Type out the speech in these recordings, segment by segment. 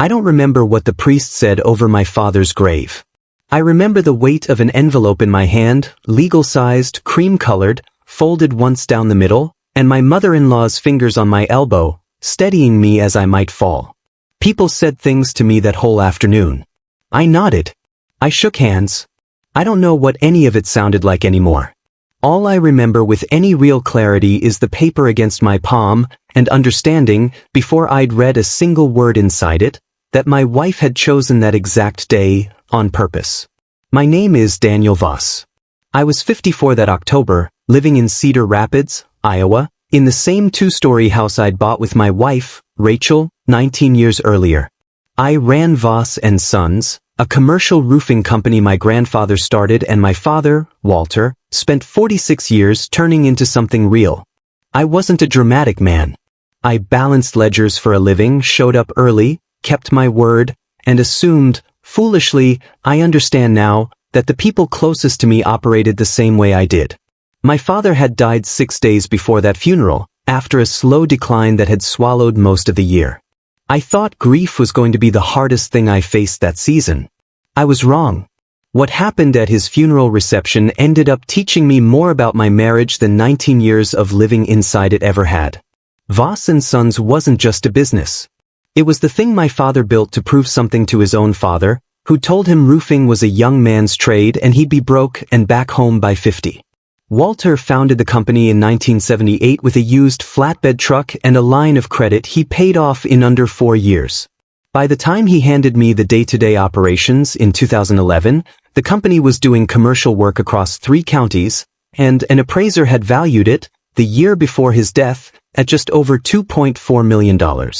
I don't remember what the priest said over my father's grave. I remember the weight of an envelope in my hand, legal-sized, cream-colored, folded once down the middle, and my mother-in-law's fingers on my elbow, steadying me as I might fall. People said things to me that whole afternoon. I nodded. I shook hands. I don't know what any of it sounded like anymore. All I remember with any real clarity is the paper against my palm, and understanding, before I'd read a single word inside it, that my wife had chosen that exact day, on purpose. My name is Daniel Voss. I was 54 that October, living in Cedar Rapids, Iowa, in the same two-story house I'd bought with my wife, Rachel, 19 years earlier. I ran Voss & Sons, a commercial roofing company my grandfather started, and my father, Walter, spent 46 years turning into something real. I wasn't a dramatic man. I balanced ledgers for a living, showed up early, kept my word, and assumed, foolishly, I understand now, that the people closest to me operated the same way I did. My father had died 6 days before that funeral, after a slow decline that had swallowed most of the year. I thought grief was going to be the hardest thing I faced that season. I was wrong. What happened at his funeral reception ended up teaching me more about my marriage than 19 years of living inside it ever had. Voss & Sons wasn't just a business. It was the thing my father built to prove something to his own father, who told him roofing was a young man's trade and he'd be broke and back home by 50. Walter founded the company in 1978 with a used flatbed truck and a line of credit he paid off in under 4 years. By the time he handed me the day-to-day operations in 2011, the company was doing commercial work across 3 counties, and an appraiser had valued it, the year before his death, at just over $2.4 million.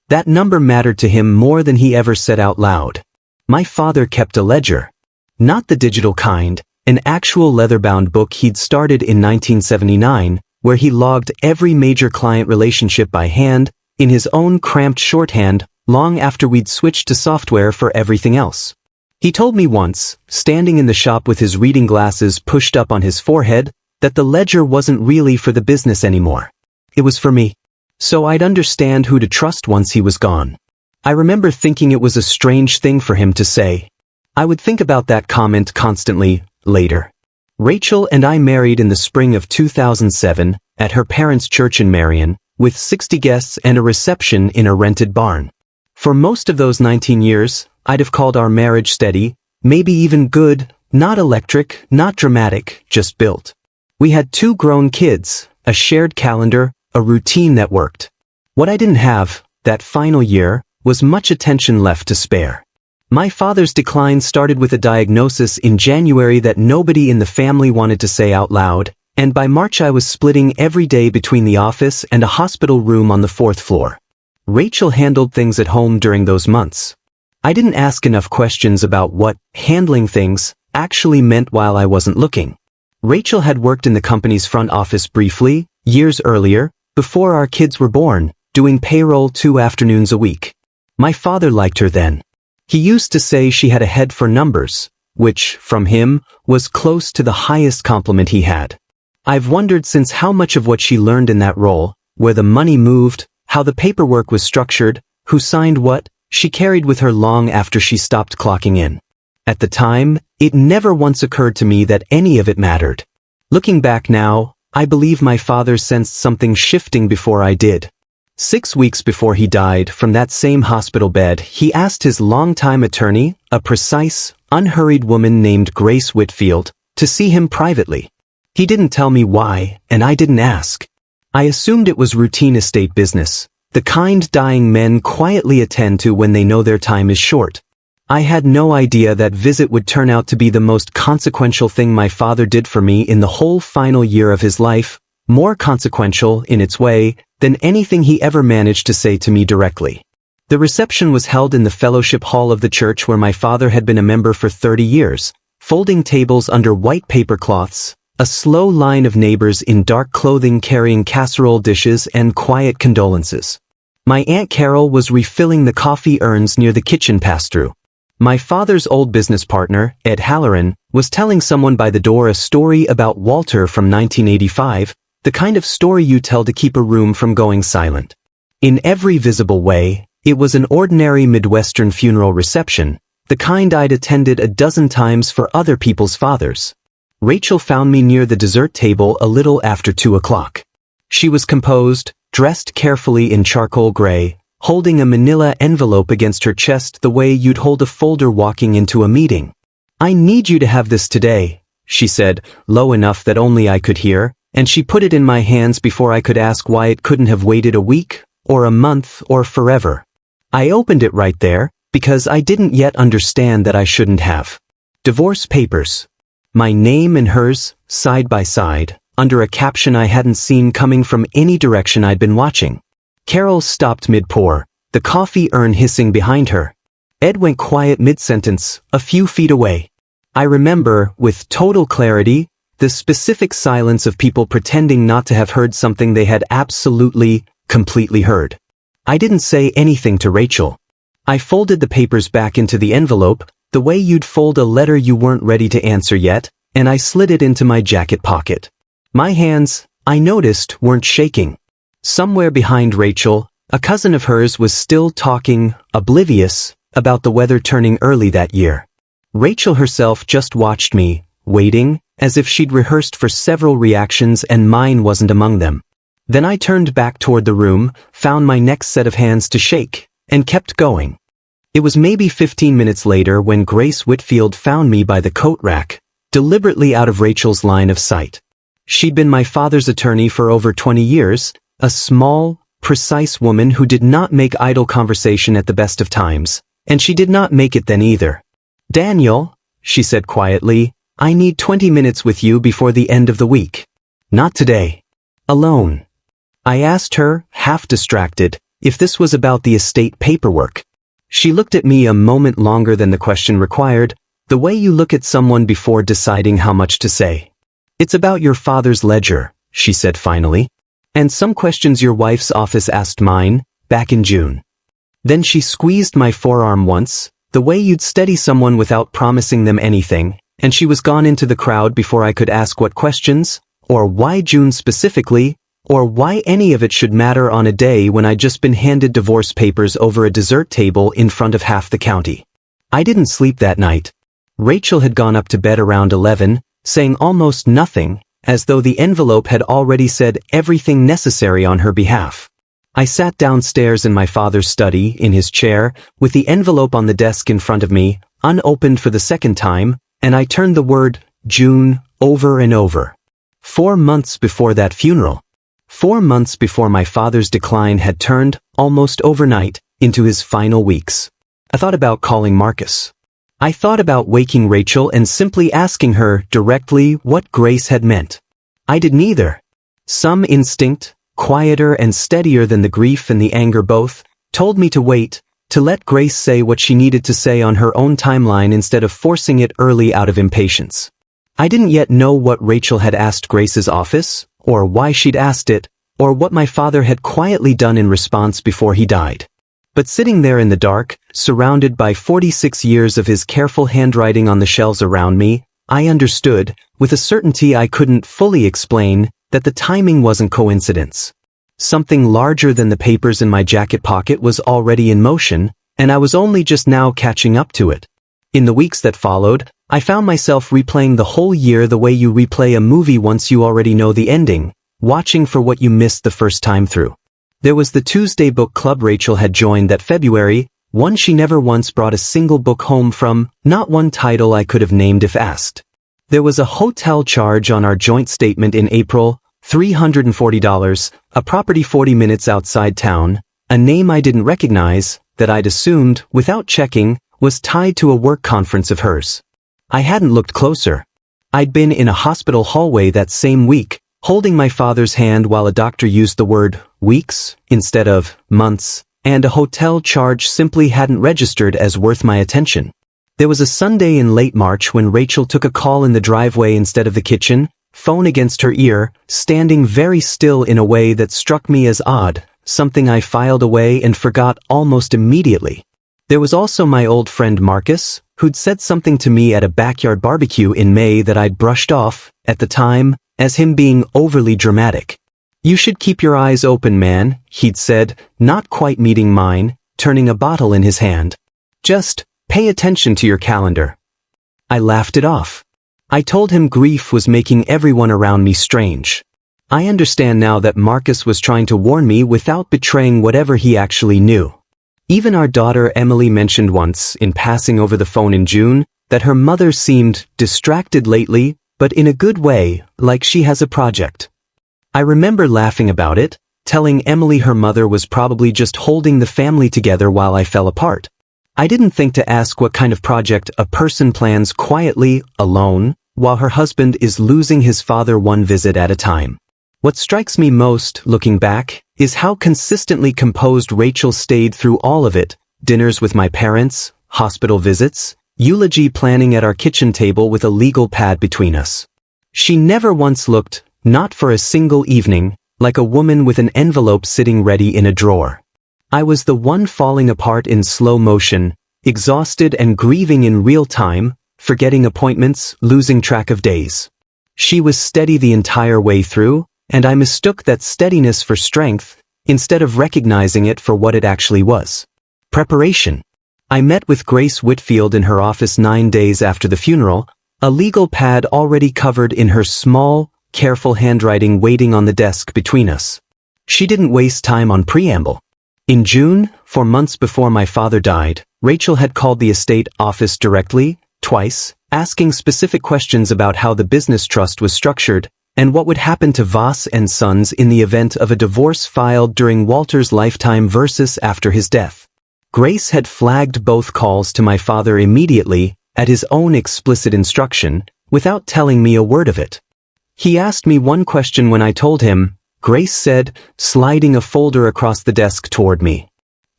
That number mattered to him more than he ever said out loud. My father kept a ledger. Not the digital kind, an actual leather-bound book he'd started in 1979, where he logged every major client relationship by hand, in his own cramped shorthand, long after we'd switched to software for everything else. He told me once, standing in the shop with his reading glasses pushed up on his forehead, that the ledger wasn't really for the business anymore. It was for me. So I'd understand who to trust once he was gone. I remember thinking it was a strange thing for him to say. I would think about that comment constantly, later. Rachel and I married in the spring of 2007, at her parents' church in Marion, with 60 guests and a reception in a rented barn. For most of those 19 years, I'd have called our marriage steady, maybe even good, not electric, not dramatic, just built. We had 2 grown kids, a shared calendar, a routine that worked. What I didn't have, that final year, was much attention left to spare. My father's decline started with a diagnosis in January that nobody in the family wanted to say out loud, and by March I was splitting every day between the office and a hospital room on the 4th floor. Rachel handled things at home during those months. I didn't ask enough questions about what handling things actually meant while I wasn't looking. Rachel had worked in the company's front office briefly, years earlier, before our kids were born, doing payroll 2 afternoons a week. My father liked her then. He used to say she had a head for numbers, which, from him, was close to the highest compliment he had. I've wondered since how much of what she learned in that role, where the money moved, how the paperwork was structured, who signed what, she carried with her long after she stopped clocking in. At the time, it never once occurred to me that any of it mattered. Looking back now, I believe my father sensed something shifting before I did. 6 weeks before he died from that same hospital bed, he asked his longtime attorney, a precise, unhurried woman named Grace Whitfield, to see him privately. He didn't tell me why, and I didn't ask. I assumed it was routine estate business, the kind dying men quietly attend to when they know their time is short. I had no idea that visit would turn out to be the most consequential thing my father did for me in the whole final year of his life, more consequential, in its way, than anything he ever managed to say to me directly. The reception was held in the fellowship hall of the church where my father had been a member for 30 years, folding tables under white paper cloths, a slow line of neighbors in dark clothing carrying casserole dishes and quiet condolences. My Aunt Carol was refilling the coffee urns near the kitchen pass-through. My father's old business partner, Ed Halloran, was telling someone by the door a story about Walter from 1985, the kind of story you tell to keep a room from going silent. In every visible way, It was an ordinary Midwestern funeral reception, the kind I'd attended a dozen times for other people's fathers. Rachel found me near the dessert table a little after 2 o'clock. She was composed, dressed carefully in charcoal gray, holding a manila envelope against her chest the way you'd hold a folder walking into a meeting. "I need you to have this today," she said, low enough that only I could hear, and she put it in my hands before I could ask why it couldn't have waited a week, or a month, or forever. I opened it right there, because I didn't yet understand that I shouldn't have. Divorce papers. My name and hers, side by side, under a caption I hadn't seen coming from any direction I'd been watching. Carol stopped mid-pour, the coffee urn hissing behind her. Ed went quiet mid-sentence, a few feet away. I remember, with total clarity, the specific silence of people pretending not to have heard something they had absolutely, completely heard. I didn't say anything to Rachel. I folded the papers back into the envelope, the way you'd fold a letter you weren't ready to answer yet, and I slid it into my jacket pocket. My hands, I noticed, weren't shaking. Somewhere behind Rachel, a cousin of hers was still talking, oblivious, about the weather turning early that year. Rachel herself just watched me, waiting, as if she'd rehearsed for several reactions and mine wasn't among them. Then I turned back toward the room, found my next set of hands to shake, and kept going. It was maybe 15 minutes later when Grace Whitfield found me by the coat rack, deliberately out of Rachel's line of sight. She'd been my father's attorney for over 20 years, a small, precise woman who did not make idle conversation at the best of times, and she did not make it then either. "Daniel," she said quietly, "I need 20 minutes with you before the end of the week." "Not today." "Alone." I asked her, half distracted, if this was about the estate paperwork. She looked at me a moment longer than the question required, the way you look at someone before deciding how much to say. "It's about your father's ledger," she said finally. "And some questions your wife's office asked mine, back in June." Then she squeezed my forearm once, the way you'd steady someone without promising them anything, and she was gone into the crowd before I could ask what questions, or why June specifically, or why any of it should matter on a day when I'd just been handed divorce papers over a dessert table in front of half the county. I didn't sleep that night. Rachel had gone up to bed around 11, saying almost nothing, as though the envelope had already said everything necessary on her behalf. I sat downstairs in my father's study, in his chair, with the envelope on the desk in front of me, unopened for the second time, and I turned the word, June, over and over. 4 months before that funeral. 4 months before my father's decline had turned, almost overnight, into his final weeks. I thought about calling Marcus. I thought about waking Rachel and simply asking her directly what Grace had meant. I did neither. Some instinct, quieter and steadier than the grief and the anger both, told me to wait, to let Grace say what she needed to say on her own timeline instead of forcing it early out of impatience. I didn't yet know what Rachel had asked Grace's office, or why she'd asked it, or what my father had quietly done in response before he died. But sitting there in the dark, surrounded by 46 years of his careful handwriting on the shelves around me, I understood, with a certainty I couldn't fully explain, that the timing wasn't coincidence. Something larger than the papers in my jacket pocket was already in motion, and I was only just now catching up to it. In the weeks that followed, I found myself replaying the whole year the way you replay a movie once you already know the ending, watching for what you missed the first time through. There was the Tuesday book club Rachel had joined that February, one she never once brought a single book home from, not one title I could have named if asked. There was a hotel charge on our joint statement in April, $340, a property 40 minutes outside town, a name I didn't recognize, that I'd assumed, without checking, was tied to a work conference of hers. I hadn't looked closer. I'd been in a hospital hallway that same week, holding my father's hand while a doctor used the word weeks instead of months, and a hotel charge simply hadn't registered as worth my attention. There was a Sunday in late March when Rachel took a call in the driveway instead of the kitchen, phone against her ear, standing very still in a way that struck me as odd, something I filed away and forgot almost immediately. There was also my old friend Marcus, who'd said something to me at a backyard barbecue in May that I'd brushed off, at the time, as him being overly dramatic. "You should keep your eyes open, man," he'd said, not quite meeting mine, turning a bottle in his hand. "Just pay attention to your calendar." I laughed it off. I told him grief was making everyone around me strange. I understand now that Marcus was trying to warn me without betraying whatever he actually knew. Even our daughter Emily mentioned once, in passing over the phone in June, that her mother seemed distracted lately, but in a good way, like she has a project. I remember laughing about it, telling Emily her mother was probably just holding the family together while I fell apart. I didn't think to ask what kind of project a person plans quietly, alone, while her husband is losing his father one visit at a time. What strikes me most, looking back, is how consistently composed Rachel stayed through all of it: dinners with my parents, hospital visits, eulogy planning at our kitchen table with a legal pad between us. She never once looked, not for a single evening, like a woman with an envelope sitting ready in a drawer. I was the one falling apart in slow motion, exhausted and grieving in real time, forgetting appointments, losing track of days. She was steady the entire way through, and I mistook that steadiness for strength, instead of recognizing it for what it actually was. Preparation. I met with Grace Whitfield in her office 9 days after the funeral, a legal pad already covered in her small, careful handwriting waiting on the desk between us. She didn't waste time on preamble. In June, 4 months before my father died, Rachel had called the estate office directly, twice, asking specific questions about how the business trust was structured, and what would happen to Voss and Sons in the event of a divorce filed during Walter's lifetime versus after his death. Grace had flagged both calls to my father immediately, at his own explicit instruction, without telling me a word of it. He asked me one question when I told him, Grace said, sliding a folder across the desk toward me.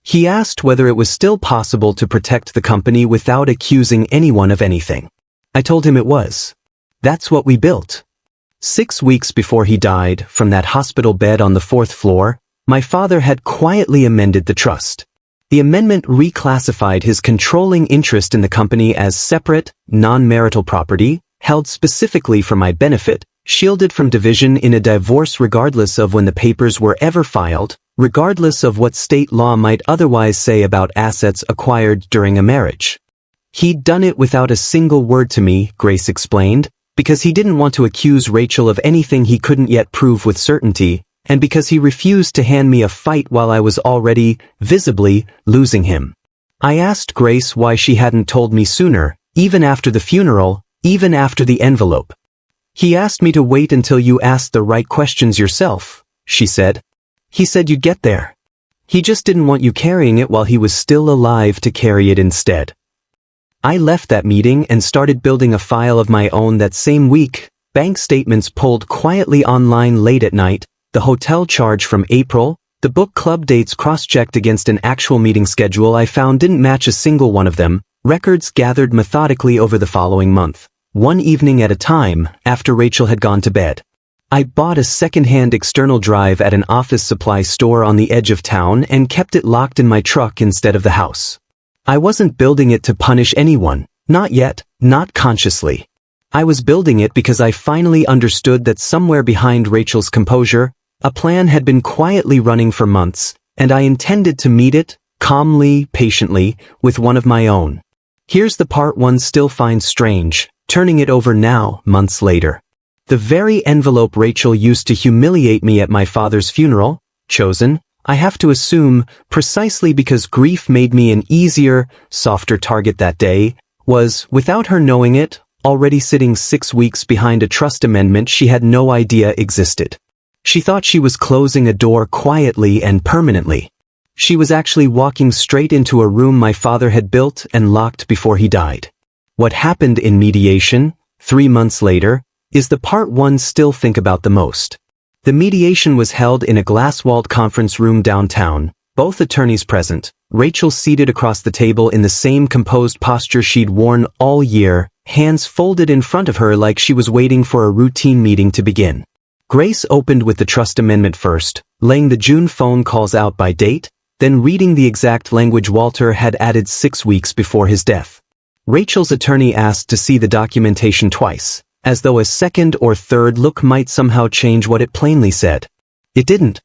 He asked whether it was still possible to protect the company without accusing anyone of anything. I told him it was. That's what we built. 6 weeks before he died, from that hospital bed on the 4th floor, my father had quietly amended the trust. The amendment reclassified his controlling interest in the company as separate, non-marital property, held specifically for my benefit, shielded from division in a divorce regardless of when the papers were ever filed, regardless of what state law might otherwise say about assets acquired during a marriage. He'd done it without a single word to me, Grace explained, because he didn't want to accuse Rachel of anything he couldn't yet prove with certainty, and because he refused to hand me a fight while I was already, visibly, losing him. I asked Grace why she hadn't told me sooner, even after the funeral, even after the envelope. He asked me to wait until you asked the right questions yourself, she said. He said you'd get there. He just didn't want you carrying it while he was still alive to carry it instead. I left that meeting and started building a file of my own that same week, bank statements pulled quietly online late at night, the hotel charge from April, the book club dates cross-checked against an actual meeting schedule I found didn't match a single one of them, records gathered methodically over the following month, one evening at a time, after Rachel had gone to bed. I bought a second-hand external drive at an office supply store on the edge of town and kept it locked in my truck instead of the house. I wasn't building it to punish anyone, not yet, not consciously. I was building it because I finally understood that somewhere behind Rachel's composure, a plan had been quietly running for months, and I intended to meet it, calmly, patiently, with one of my own. Here's the part one still finds strange, turning it over now, months later. The very envelope Rachel used to humiliate me at my father's funeral, chosen, I have to assume, precisely because grief made me an easier, softer target that day, was, without her knowing it, already sitting 6 weeks behind a trust amendment she had no idea existed. She thought she was closing a door quietly and permanently. She was actually walking straight into a room my father had built and locked before he died. What happened in mediation, 3 months later, is the part one still think about the most. The mediation was held in a glass-walled conference room downtown, both attorneys present, Rachel seated across the table in the same composed posture she'd worn all year, hands folded in front of her like she was waiting for a routine meeting to begin. Grace opened with the trust amendment first, laying the June phone calls out by date, then reading the exact language Walter had added 6 weeks before his death. Rachel's attorney asked to see the documentation twice, as though a second or third look might somehow change what it plainly said. It didn't.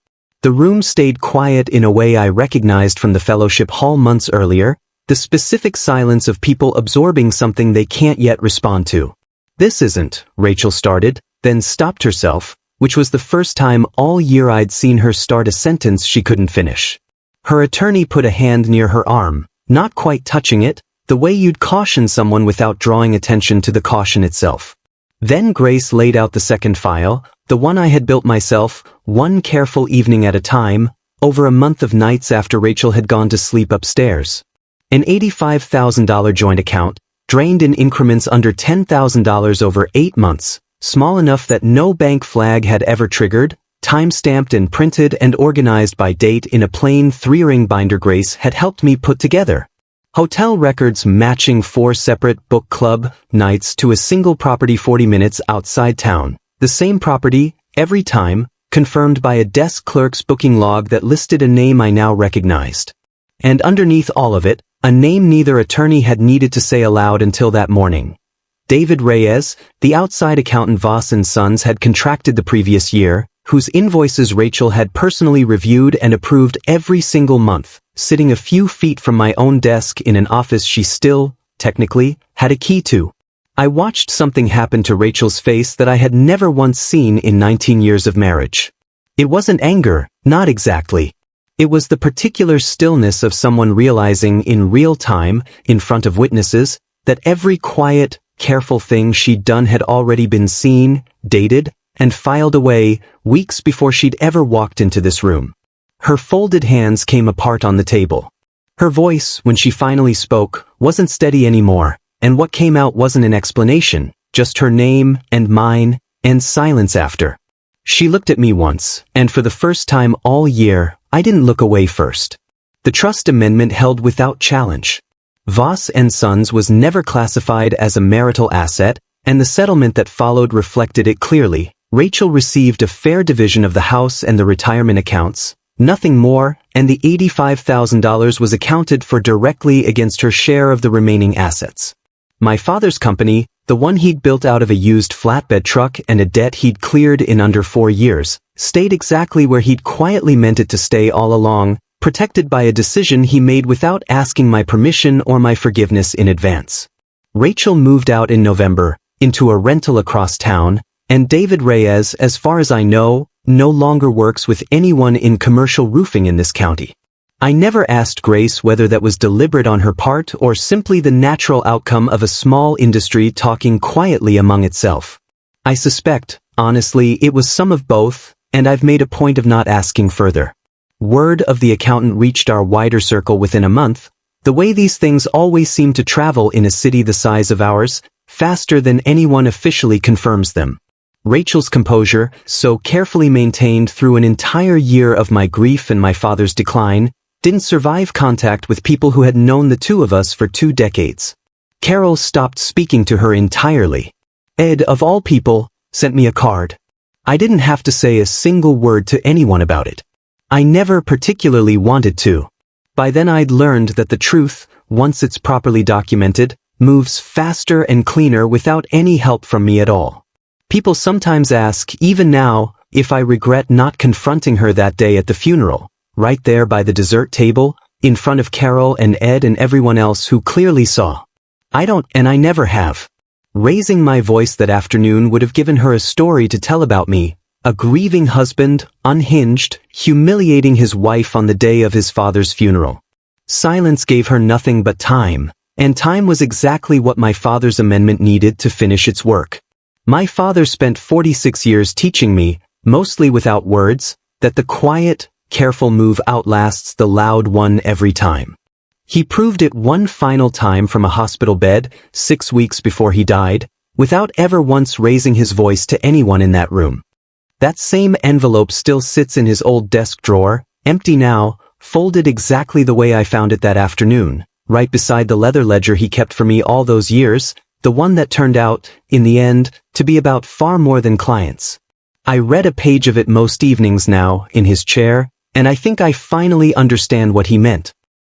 The room stayed quiet in a way I recognized from the fellowship hall months earlier, the specific silence of people absorbing something they can't yet respond to. "This isn't," Rachel started, then stopped herself, which was the first time all year I'd seen her start a sentence she couldn't finish. Her attorney put a hand near her arm, not quite touching it, the way you'd caution someone without drawing attention to the caution itself. Then Grace laid out the second file, the one I had built myself, one careful evening at a time, over a month of nights after Rachel had gone to sleep upstairs. An $85,000 joint account, drained in increments under $10,000 over 8 months, small enough that no bank flag had ever triggered, time-stamped and printed and organized by date in a plain 3-ring binder Grace had helped me put together. Hotel records matching 4 separate book club nights to a single property 40 minutes outside town. The same property, every time, confirmed by a desk clerk's booking log that listed a name I now recognized. And underneath all of it, a name neither attorney had needed to say aloud until that morning. David Reyes, the outside accountant Voss & Sons had contracted the previous year, whose invoices Rachel had personally reviewed and approved every single month, sitting a few feet from my own desk in an office she still, technically, had a key to. I watched something happen to Rachel's face that I had never once seen in 19 years of marriage. It wasn't anger, not exactly. It was the particular stillness of someone realizing in real time, in front of witnesses, that every quiet, careful thing she'd done had already been seen, dated, and filed away weeks before she'd ever walked into this room. Her folded hands came apart on the table. Her voice, when she finally spoke, wasn't steady anymore, and what came out wasn't an explanation, just her name and mine, and silence after. She looked at me once, and for the first time all year, I didn't look away first. The trust amendment held without challenge. Voss & Sons was never classified as a marital asset, and the settlement that followed reflected it clearly. Rachel received a fair division of the house and the retirement accounts, nothing more, and the $85,000 was accounted for directly against her share of the remaining assets. My father's company, the one he'd built out of a used flatbed truck and a debt he'd cleared in under 4 years, stayed exactly where he'd quietly meant it to stay all along, protected by a decision he made without asking my permission or my forgiveness in advance. Rachel moved out in November, into a rental across town, and David Reyes, as far as I know, no longer works with anyone in commercial roofing in this county. I never asked Grace whether that was deliberate on her part or simply the natural outcome of a small industry talking quietly among itself. I suspect, honestly, it was some of both, and I've made a point of not asking further. Word of the accountant reached our wider circle within a month, the way these things always seem to travel in a city the size of ours, faster than anyone officially confirms them. Rachel's composure, so carefully maintained through an entire year of my grief and my father's decline, didn't survive contact with people who had known the two of us for 2 decades. Carol stopped speaking to her entirely. Ed, of all people, sent me a card. I didn't have to say a single word to anyone about it. I never particularly wanted to. By then I'd learned that the truth, once it's properly documented, moves faster and cleaner without any help from me at all. People sometimes ask, even now, if I regret not confronting her that day at the funeral, right there by the dessert table, in front of Carol and Ed and everyone else who clearly saw. I don't, and I never have. Raising my voice that afternoon would have given her a story to tell about me, a grieving husband, unhinged, humiliating his wife on the day of his father's funeral. Silence gave her nothing but time, and time was exactly what my father's amendment needed to finish its work. My father spent 46 years teaching me, mostly without words, that the quiet, careful move outlasts the loud one every time. He proved it one final time from a hospital bed, 6 weeks before he died, without ever once raising his voice to anyone in that room. That same envelope still sits in his old desk drawer, empty now, folded exactly the way I found it that afternoon, right beside the leather ledger he kept for me all those years, the one that turned out, in the end, to be about far more than clients. I read a page of it most evenings now, in his chair, and I think I finally understand what he meant.